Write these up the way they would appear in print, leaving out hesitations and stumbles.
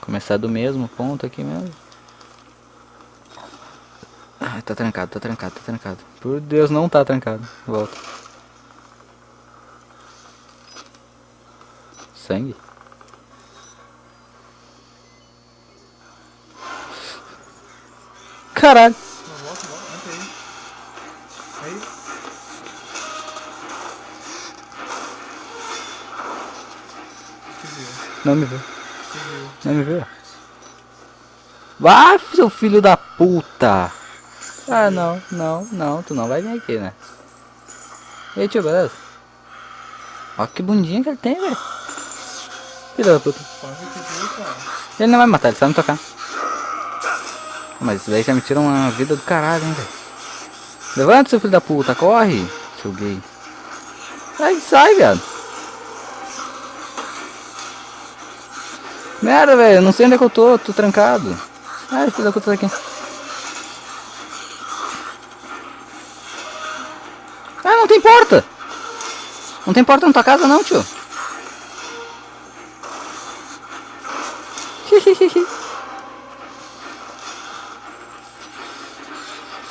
Começar do mesmo ponto aqui mesmo. Ah, tá trancado, tá trancado, tá trancado. Por Deus, não tá trancado. Volta. Sangue? Caralho. Não, volta, volta. Entra aí. Aí. Te viu. Não me viu. Te viu. Não me viu. Ah, seu filho da puta. Ah, não, não, não. Tu não vai vir aqui, né? E aí, tio, beleza? Ó que bundinha que ele tem, velho. Filho da puta. Falando que te viu, cara. Ele não vai me matar, ele só me tocar. Mas isso daí já me tira uma vida do caralho, hein, velho. Levanta, seu filho da puta, corre, seu gay. Sai, viado. Merda, velho, eu não sei onde é que eu tô trancado. Ai, filho da puta, tá aqui. Ah, não tem porta. Não tem porta na tua casa não, tio.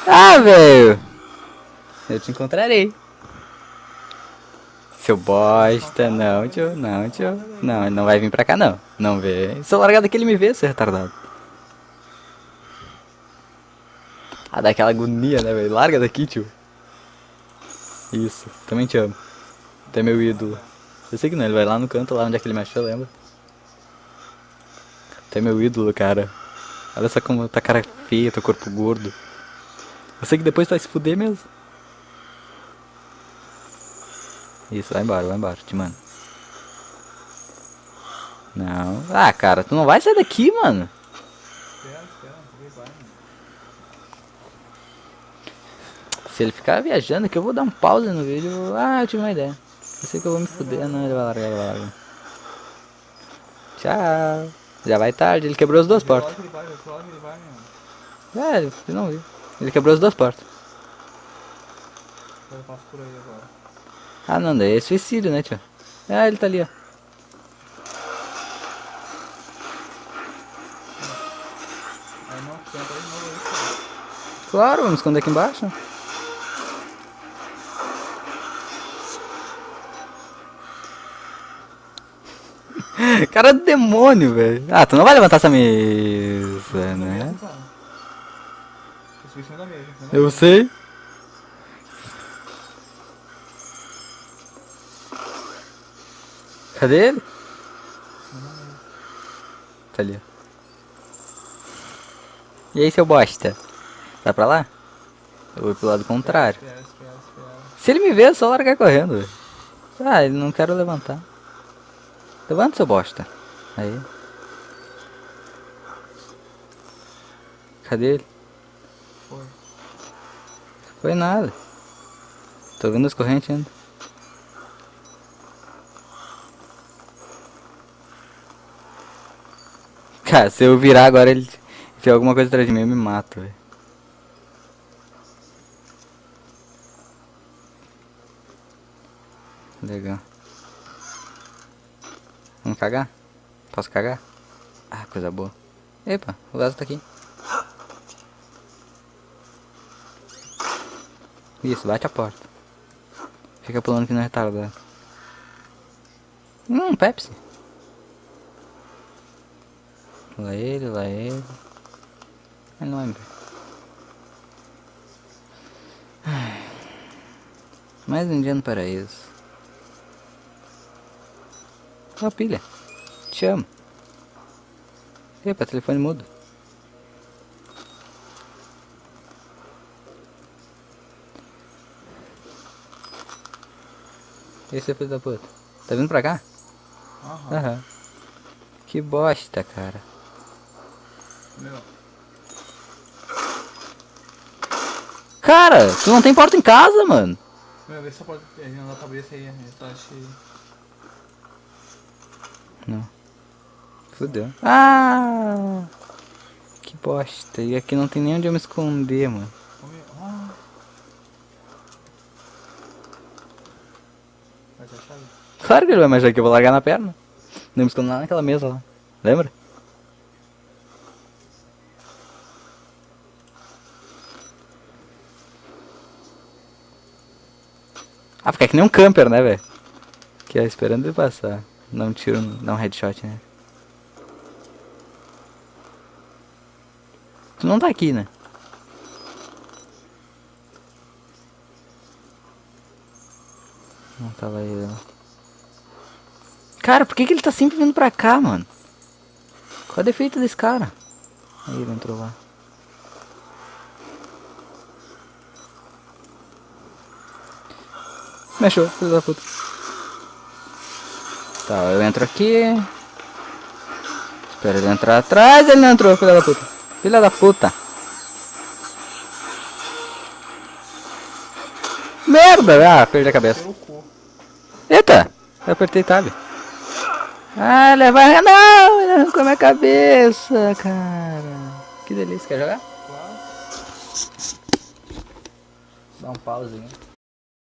Ah, velho. Eu te encontrarei. Seu bosta, não, tio, não, tio. Não, ele não vai vir pra cá, não. Não vê. Se eu largar daqui, ele me vê, seu retardado. Ah, dá aquela agonia, né, velho? Larga daqui, tio. Isso, também te amo. Tu é meu ídolo. Eu sei que não, ele vai lá no canto, lá onde é que ele me achou, lembra? Tu é meu ídolo, cara. Olha só como tá cara feia, teu corpo gordo. Eu sei que depois tu vai se fuder mesmo. Isso, vai embora, te mando. Não. Ah, cara, tu não vai sair daqui, mano. Espera, espera. Ele vai, mano. Se ele ficar viajando aqui, eu vou dar um pause no vídeo. Ah, eu tive uma ideia. Eu sei que eu vou me fuder. Não, ele vai largar, ele vai largar. Tchau. Já vai tarde, ele quebrou as duas Vê lá portas. que ele vai, vê lá que ele vai, meu. É, ele não viu. Ele quebrou as duas portas. Eu passo por aí agora. Ah, não, daí é suicídio, né, tio? Ah, ele tá ali, ó. Aí não, tenta aí de novo aí, cara. Claro, vamos esconder aqui embaixo. Cara do demônio, velho. Ah, tu não vai levantar essa mesa, né? Então. Eu subi em cima da mesa, em cima da Eu mesa. sei. Cadê ele? Em cima da mesa. Tá ali, ó. E aí, seu bosta? Vai pra lá? Eu vou pro lado contrário. Espera, espera, espera. Se ele me ver, é só largar correndo, velho. Ah, ele não quero levantar. Levanta, seu bosta. Aí. Cadê ele? Foi. Foi nada. Tô vendo as correntes ainda. Cara, se eu virar agora ele tiver alguma coisa atrás de mim, eu me mato, velho. Legal. Vamos cagar? Posso cagar? Ah, coisa boa. Epa, o vaso tá aqui. Isso, bate a porta. Fica pulando que não é retardado. Pepsi. Lá ele, lá ele. Ele não vai me ver. Mais um dia no paraíso. Ó, pilha. Te amo. Epa, telefone mudo. Esse é filho da puta. Tá vindo pra cá? Aham. Aham. Que bosta, cara. Meu. Cara, tu não tem porta em casa, mano. Meu, vê se só pode. Ele não dá pra abrir esse aí, ele tá cheio. Não. Fudeu. Ah! Que bosta. E aqui não tem nem onde eu me esconder, mano. Ô, meu. Ah. Vai ter a chave? Claro que ele vai imaginar que eu vou largar na perna. Não me escondo lá naquela mesa lá. Lembra? Ah, fica que nem um camper, né, velho? Que é esperando ele passar. Não tiro, dá um headshot, né? Tu não tá aqui, né? Não tava ele lá. Cara, por que ele tá sempre vindo pra cá, mano? Qual é o defeito desse cara? Aí ele entrou lá. Mexeu, filho da puta. Tá, eu entro aqui. Espera ele entrar atrás, ele não entrou, filha da puta. Filha da puta. Merda! Ah, perdi a cabeça. Teu cu. Eita! Eu apertei tab. Ah, ele vai... Não! Ele arrancou minha cabeça, cara. Que delícia, quer jogar? Claro. Dá um pauzinho.